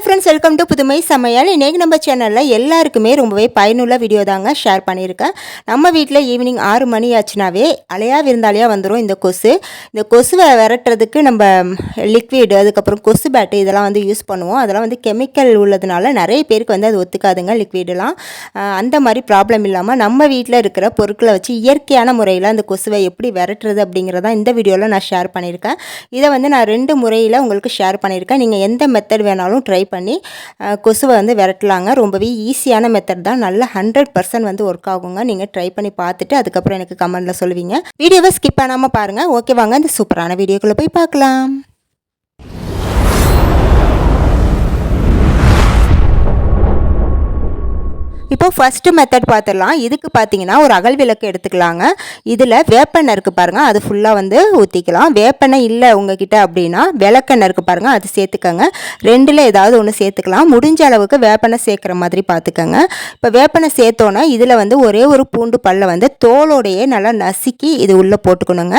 Friends, welcome to புதுமை சமையல். இன்றைக்கி நம்ம சேனலில் எல்லாருக்குமே ரொம்பவே பயனுள்ள வீடியோ தாங்க ஷேர் பண்ணியிருக்கேன். நம்ம வீட்டில் ஈவினிங் 6 மணி ஆச்சுனாவே அலையா விருந்தாலையாக வந்துடும் இந்த கொசு. இந்த கொசுவை விரட்டுறதுக்கு நம்ம லிக்விடு, அதுக்கப்புறம் கொசு பேட்டு இதெல்லாம் வந்து யூஸ் பண்ணுவோம். அதெல்லாம் வந்து கெமிக்கல் உள்ளதுனால நிறைய பேருக்கு வந்து அது ஒத்துக்காதுங்க லிக்விடெலாம். அந்த மாதிரி ப்ராப்ளம் இல்லாமல் நம்ம வீட்டில் இருக்கிற பொருட்களை வச்சு இயற்கையான முறையில் அந்த கொசுவை எப்படி விரட்டுறது அப்படிங்கிறதான் இந்த வீடியோவில் நான் ஷேர் பண்ணியிருக்கேன். இதை வந்து நான் 2 முறையில் உங்களுக்கு ஷேர் பண்ணியிருக்கேன். நீங்கள் எந்த மெத்தட் வேணாலும் ட்ரை பண்ணி கொசுவை வந்து விரட்டலாங்க. ரொம்பவே ஈஸியான மெத்தட் தான். நல்லா 100% வந்து ஒர்க் ஆகுங்க. நீங்கள் ட்ரை பண்ணி பார்த்துட்டு அதுக்கப்புறம் எனக்கு கமெண்டில் சொல்லுவீங்க. வீடியோவை ஸ்கிப் பண்ணாமல் பாருங்கள். ஓகே, வாங்க இந்த சூப்பரான வீடியோக்குள்ளே போய் பார்க்கலாம். இப்போ ஃபஸ்ட்டு மெத்தட் பார்த்துடலாம். இதுக்கு பார்த்தீங்கன்னா ஒரு அகல் விளக்கு எடுத்துக்கலாங்க. இதில் வேப்பெண்ணெய் இருக்குது பாருங்கள், அது ஃபுல்லாக வந்து ஊற்றிக்கலாம். வேப்பெண்ணெய் இல்லை உங்ககிட்ட அப்படின்னா விளக்கெண்ணெய் இருக்குது பாருங்கள், அது சேர்த்துக்கங்க. 2ல் ஏதாவது ஒன்று சேர்த்துக்கலாம். முடிஞ்ச அளவுக்கு வேப்பெண்ணெய் சேர்க்குற மாதிரி பார்த்துக்கங்க. இப்போ வேப்பெண்ணெய் சேர்த்தோன்னே இதில் வந்து ஒரே ஒரு பூண்டு பல்லை வந்து தோலோடையே நல்லா நசுக்கி இது உள்ளே போட்டுக்கணுங்க.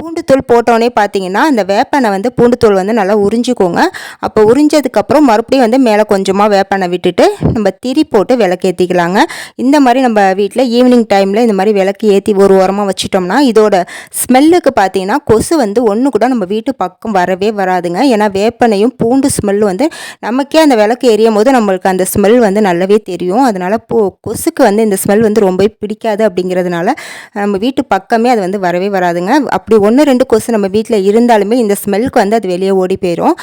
பூண்டு தூள் போட்டோன்னே பார்த்தீங்கன்னா அந்த வேப்பெண்ணெய் வந்து பூண்டு தூள் வந்து நல்லா உறிஞ்சிக்கோங்க. அப்போ உறிஞ்சதுக்கப்புறம் மறுபடியும் வந்து மேலே கொஞ்சமாக வேப்பெண்ணெய் விட்டுட்டு நம்ம திரி போட்டு விளக்கு ஏற்றிக்கலாங்க. இந்த மாதிரி நம்ம வீட்டில் ஈவினிங் டைமில் இந்த மாதிரி விளக்கு ஏற்றி ஒரு ஓரமாக வச்சிட்டோம்னா இதோட ஸ்மெல்லுக்கு பார்த்தீங்கன்னா கொசு வந்து ஒன்று கூட நம்ம வீட்டு பக்கம் வரவே வராதுங்க. ஏன்னா வேப்பெண்ணையும் பூண்டு ஸ்மெல் வந்து நமக்கே அந்த விளக்கு எரியும் போது நம்மளுக்கு அந்த ஸ்மெல் வந்து நல்லாவே தெரியும். அதனால் கொசுக்கு வந்து இந்த ஸ்மெல் வந்து ரொம்ப பிடிக்காது. அப்படிங்கிறதுனால நம்ம வீட்டு பக்கமே அது வந்து வரவே வராதுங்க. அப்படி 1-2 கொசு நம்ம வீட்டில் இருந்தாலுமே இந்த ஸ்மெல்க்கு வந்து அது வெளியே ஓடி போயிடும்.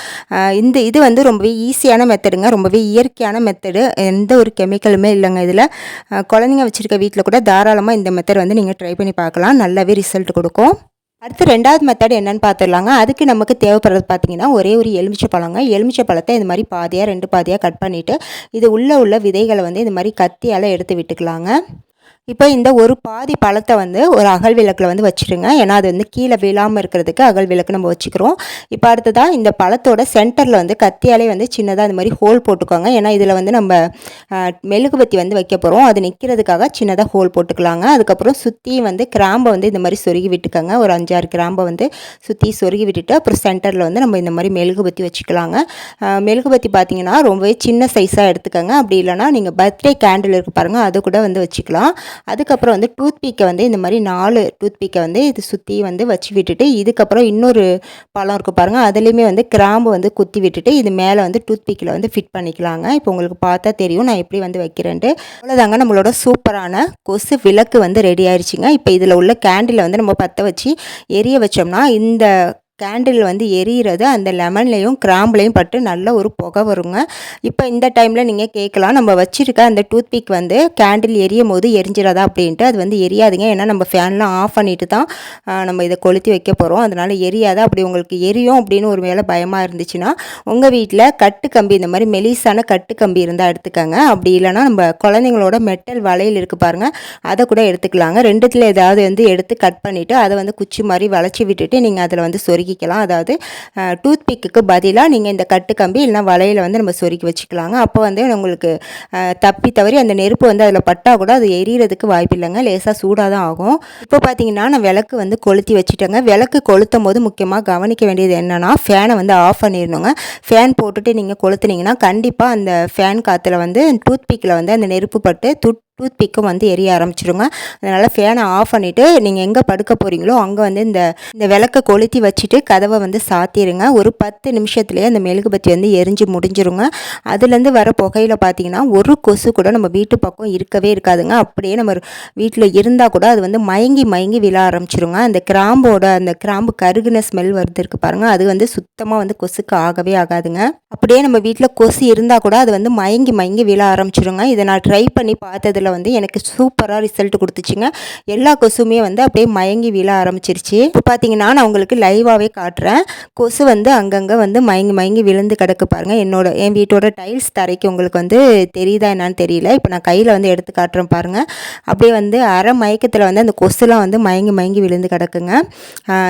இது வந்து ரொம்பவே ஈஸியான மெத்தடுங்க. ரொம்பவே இயற்கையான மெத்தடு. எந்த ஒரு கெமிக்கலுமே இல்லைங்க இதில். குழந்தைங்க வச்சுருக்க வீட்டில் கூட தாராளமாக இந்த மெத்தட் வந்து நீங்கள் ட்ரை பண்ணி பார்க்கலாம். நல்லாவே ரிசல்ட் கொடுக்கும். அடுத்து 2வது மெத்தட் என்னென்னு பார்த்துடலாங்க. அதுக்கு நமக்கு தேவைப்படுறது பார்த்தீங்கன்னா ஒரே ஒரு எலுமிச்சை பழங்க. எலுமிச்சை பழத்தை இந்த மாதிரி பாதியாக 2 பாதியாக கட் பண்ணிவிட்டு இது உள்ள விதைகளை வந்து இந்த மாதிரி கத்தியால் எடுத்து விட்டுக்கலாங்க. இப்போ இந்த ஒரு பாதி பழத்தை வந்து ஒரு அகல் விளக்கில் வந்து வச்சுருங்க. ஏன்னா அது வந்து கீழே விழாமல் இருக்கிறதுக்கு அகல் விளக்கு நம்ம வச்சுக்கிறோம். இப்போ அடுத்ததாக இந்த பழத்தோட சென்டரில் வந்து கத்தியாலே வந்து சின்னதாக அந்த மாதிரி ஹோல் போட்டுக்கோங்க. ஏன்னா இதில் வந்து நம்ம மெழுகுபத்தி வந்து வைக்க போகிறோம். அது நிற்கிறதுக்காக சின்னதாக ஹோல் போட்டுக்கலாங்க. அதுக்கப்புறம் சுற்றி வந்து கிராம்பை வந்து இந்த மாதிரி சொருகி விட்டுக்கோங்க. ஒரு 5-6 கிராம்பை வந்து சுற்றி சொருகி விட்டுட்டு அப்புறம் சென்டரில் வந்து நம்ம இந்த மாதிரி மெழுகுபத்தி வச்சுக்கலாங்க. மெழுகுபத்தி பார்த்திங்கன்னா ரொம்பவே சின்ன சைஸாக எடுத்துக்கோங்க. அப்படி இல்லைனா நீங்கள் பர்த்டே கேண்டில் இருக்குது பாருங்கள், அதை கூட வந்து வச்சுக்கலாம். அதுக்கப்புறம் வந்து டூத்பிக்கை வந்து இந்த மாதிரி 4 டூத்பிக்கை வந்து இது சுற்றி வந்து வச்சு விட்டுட்டு இதுக்கப்புறம் இன்னொரு பழம் இருக்குது பாருங்கள், அதுலேயுமே வந்து கிராம்பு வந்து குத்தி விட்டுட்டு இது மேலே வந்து டூத்பிக்கில் வந்து ஃபிட் பண்ணிக்கலாங்க. இப்போ உங்களுக்கு பார்த்தா தெரியும் நான் எப்படி வந்து வைக்கிறேன்ட்டு. அவ்வளோதாங்க, நம்மளோட சூப்பரான கொசு விளக்கு வந்து ரெடி ஆயிடுச்சுங்க. இப்போ இதில் உள்ள கேண்டிலை வந்து நம்ம பற்ற வச்சு எரிய வச்சோம்னா இந்த கேண்டில் வந்து எரியிறது அந்த லெமன்லேயும் கிராம்புலையும் பட்டு நல்ல ஒரு புகை வருங்க. இப்போ இந்த டைமில் நீங்கள் கேட்கலாம், நம்ம வச்சுருக்க அந்த டூத்பிக் வந்து கேண்டில் எரியும் போது எரிஞ்சிடாதா அப்படின்ட்டு. அது வந்து எரியாதுங்க. ஏன்னா நம்ம ஃபேன்லாம் ஆஃப் பண்ணிட்டு தான் நம்ம இதை கொளுத்தி வைக்க போகிறோம். அதனால் எரியாது. அப்படி உங்களுக்கு எரியும் அப்படின்னு ஒரு வேளை பயமாக இருந்துச்சுன்னா உங்கள் வீட்டில் கட்டு கம்பி, இந்த மாதிரி மெலிசான கட்டு கம்பி இருந்தால் எடுத்துக்கோங்க. அப்படி இல்லைனா நம்ம குழந்தைங்களோட மெட்டல் வளையல் இருக்குது பாருங்கள், அதை கூட எடுத்துக்கலாங்க. 2த்தில் ஏதாவது வந்து எடுத்து கட் பண்ணிவிட்டு அதை வந்து குச்சி மாதிரி வளைச்சி விட்டுட்டு நீங்கள் அதில் வந்து சொருகிக்கலாம். அதாவது டூத்பிக்கு பதிலாக நீங்கள் இந்த கட்டு கம்பி இல்லைனா வலையில் வந்து நம்ம சொருக்கி வச்சுக்கலாங்க. அப்போ வந்து உங்களுக்கு தப்பி தவறி அந்த நெருப்பு வந்து அதில் பட்டால் கூட அது எரியறதுக்கு வாய்ப்பு இல்லைங்க. லேசாக சூடாக தான் ஆகும். இப்போ பார்த்தீங்கன்னா நான் விளக்கு வந்து கொளுத்தி வச்சுட்டேங்க. விளக்கு கொளுத்தும் போது முக்கியமாக கவனிக்க வேண்டியது என்னென்னா ஃபேனை வந்து ஆஃப் பண்ணிடணுங்க. ஃபேன் போட்டுட்டு நீங்கள் கொளுத்துனீங்கன்னா கண்டிப்பாக அந்த ஃபேன் காற்றுல வந்து டூத்பிக்கில் வந்து அந்த நெருப்பு பட்டு டூத்பிக்கும் வந்து எரிய ஆரம்பிச்சிருங்க. அதனால் ஃபேனை ஆஃப் பண்ணிவிட்டு நீங்கள் எங்கே படுக்க போகிறீங்களோ அங்கே வந்து இந்த விளக்கை கொளுத்தி வச்சுட்டு கதவை வந்து சாத்திடுங்க. ஒரு 10 நிமிஷத்துலேயே அந்த மெழுகுபத்தி வந்து எரிஞ்சு முடிஞ்சிருங்க. அதுலேருந்து வர புகையில் பார்த்தீங்கன்னா ஒரு கொசு கூட நம்ம வீட்டு பக்கம் இருக்கவே இருக்காதுங்க. அப்படியே நம்ம வீட்டில் இருந்தால் கூட அது வந்து மயங்கி விழ ஆரம்பிச்சிருங்க. அந்த கிராம்பு கருகுன ஸ்மெல் வருது இருக்குது பாருங்கள், அது வந்து சுத்தமாக வந்து கொசுக்கு ஆகவே ஆகாதுங்க. அப்படியே நம்ம வீட்டில் கொசு இருந்தால் கூட அது வந்து மயங்கி விழ ஆரம்பிச்சிருங்க. இதை நான் ட்ரை பண்ணி பார்த்ததில் வந்து எனக்கு சூப்பராக ரிசல்ட் கொடுத்துச்சுங்க. எல்லா கொசுமே வந்து அப்படியே மயங்கி விழ ஆரம்பிச்சிருச்சு. இப்போ பார்த்தீங்கன்னா நான் உங்களுக்கு லைவாகவே காட்டுறேன். கொசு வந்து அங்கங்கே வந்து மயங்கி விழுந்து கிடக்கு பாருங்கள். என் வீட்டோட டைல்ஸ் தரைக்கு உங்களுக்கு வந்து தெரியுதா என்னான்னு தெரியல. இப்போ நான் கையில் வந்து எடுத்து காட்டுறேன் பாருங்கள். அப்படியே வந்து அரை மயக்கத்தில் வந்து அந்த கொசுலாம் வந்து மயங்கி விழுந்து கிடக்குங்க.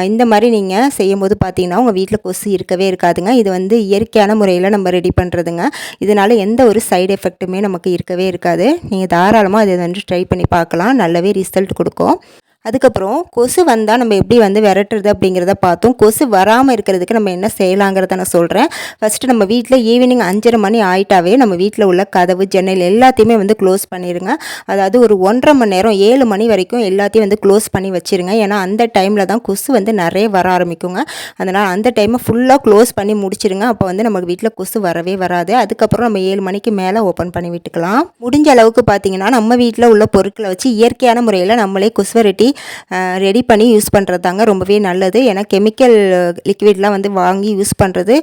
இந்த மாதிரி நீங்கள் செய்யும் போது பார்த்தீங்கன்னா உங்கள் வீட்டில் கொசு இருக்கவே இருக்காதுங்க. இது வந்து இயற்கையான முறையில் நம்ம ரெடி பண்ணுறதுங்க. இதனால் எந்த ஒரு சைடு எஃபெக்ட்டுமே நமக்கு இருக்கவே இருக்காது. நீங்கள் தாராளமாக அதை வந்து ட்ரை பண்ணி பார்க்கலாம். நல்லாவே ரிசல்ட் கொடுக்கும். அதுக்கப்புறம் கொசு வந்தால் நம்ம எப்படி வந்து விரட்டுறது அப்படிங்கிறத பார்த்தோம். கொசு வராமல் இருக்கிறதுக்கு நம்ம என்ன செய்யலாங்கிறத நான் சொல்கிறேன். ஃபஸ்ட்டு நம்ம வீட்டில் ஈவினிங் 5:30 மணி ஆயிட்டாவே நம்ம வீட்டில் உள்ள கதவு ஜன்னல் எல்லாத்தையுமே வந்து க்ளோஸ் பண்ணிடுங்க. அதாவது ஒரு 1.5 மணி நேரம் 7 மணி வரைக்கும் எல்லாத்தையும் வந்து க்ளோஸ் பண்ணி வச்சுருங்க. ஏன்னா அந்த டைமில் தான் கொசு வந்து நிறைய வர ஆரம்பிக்குங்க. அதனால் அந்த டைமை ஃபுல்லாக க்ளோஸ் பண்ணி முடிச்சிருங்க. அப்போ வந்து நம்ம வீட்டில் கொசு வரவே வராது. அதுக்கப்புறம் நம்ம 7 மணிக்கு மேலே ஓப்பன் பண்ணி விட்டுக்கலாம். முடிஞ்ச அளவுக்கு பார்த்திங்கன்னா நம்ம வீட்டில் உள்ள பொருட்களை வச்சு இயற்கையான முறையில் நம்மளே கொசுவரட்டி ரெடி பண்ணி யூஸ் பண்ணுறது தாங்க ரொம்பவே நல்லது. ஏன்னா கெமிக்கல் லிக்விட்லாம் வந்து வாங்கி யூஸ் பண்ணுறது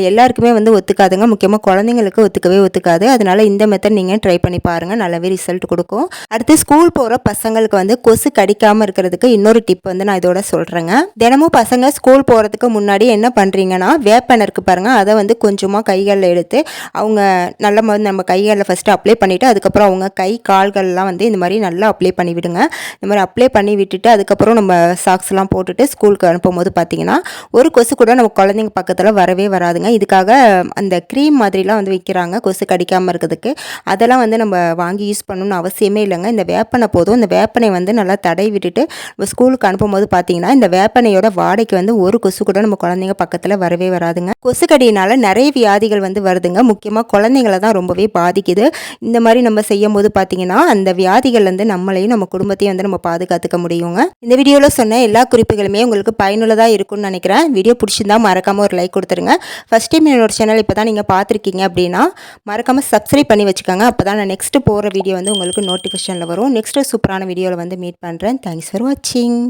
எல்லாருக்குமே வந்து ஒத்துக்காதுங்க. முக்கியமாக குழந்தைங்களுக்கு ஒத்துக்கவே ஒத்துக்காது. அதனால் இந்த மெத்தட் நீங்கள் ட்ரை பண்ணி பாருங்கள், நல்லாவே ரிசல்ட் கொடுக்கும். அடுத்து ஸ்கூல் போகிற பசங்களுக்கு வந்து கொசு கடிக்காமல் இருக்கிறதுக்கு இன்னொரு டிப் வந்து நான் இதோட சொல்கிறேங்க. தினமும் பசங்க ஸ்கூல் போகிறதுக்கு முன்னாடி என்ன பண்ணுறீங்கன்னா வேப்பெண்ணெய் இருக்குது பாருங்கள், அதை வந்து கொஞ்சமாக கைகளில் எடுத்து அவங்க நல்ல வந்து நம்ம கைகளில் ஃபஸ்ட்டு அப்ளை பண்ணிவிட்டு அதுக்கப்புறம் அவங்க கை கால்கள்லாம் வந்து இந்த மாதிரி நல்லா அப்ளை பண்ணி விடுங்க. இந்த மாதிரி அப்ளை பண்ணி விட்டுட்டு அதுக்கப்புறம் நம்ம சாக்ஸ்லாம் போட்டுட்டு ஸ்கூலுக்கு அனுப்பும்போது பார்த்திங்கன்னா ஒரு கொசு கூட நம்ம குழந்தைங்க பக்கத்தில் வரவே வராதுங்க. இதுக்காக அந்த க்ரீம் மாதிரிலாம் வந்து விற்கிறாங்க கொசு கடிக்காமல் இருக்கிறதுக்கு. அதெல்லாம் வந்து நம்ம வாங்கி யூஸ் பண்ணணும்னு அவசியமே இல்லைங்க. இந்த வேப்பெண்ணெய் போதும். இந்த வேப்பெண்ணெய் வந்து நல்லா தடவி விட்டுட்டு நம்ம ஸ்கூலுக்கு அனுப்பும்போது பார்த்திங்கன்னா இந்த வேப்பெண்ணெயோட வாடைக்கு வந்து ஒரு கொசு கூட நம்ம குழந்தைங்க பக்கத்தில் வரவே வராதுங்க. கொசு கடியினால் நிறைய வியாதிகள் வந்து வருதுங்க. முக்கியமாக குழந்தைங்களை தான் ரொம்பவே பாதிக்குது. இந்த மாதிரி நம்ம செய்யும் போது பார்த்திங்கன்னா அந்த வியாதிகள் வந்து நம்மளையும் நம்ம குடும்பத்தையும் வந்து நம்ம பாதுகாத்துக்க முடியுங்க. இந்த வீடியோவில் சொன்ன எல்லா குறிப்புகளுமே உங்களுக்கு பயனுள்ளதாக இருக்கும்னு நினைக்கிறேன். வீடியோ பிடிச்சிருந்தா மறக்காமல் ஒரு லைக் கொடுத்துருங்க. ஃபஸ்ட் டைம் என்னோட சேனல் இப்போ தான் நீங்கள் பார்த்துருக்கீங்க அப்படின்னா மறக்காமல் சப்ஸ்கிரைப் பண்ணி வச்சுக்கோங்க. அப்போ தான் நான் நெக்ஸ்ட்டு போகிற வீடியோ வந்து உங்களுக்கு நோட்டிஃபிகேஷனில் வரும். நெக்ஸ்ட்டு சூப்பரான வீடியோவில் வந்து மீட் பண்ணுறேன். தேங்க்ஸ் ஃபார் வாட்சிங்.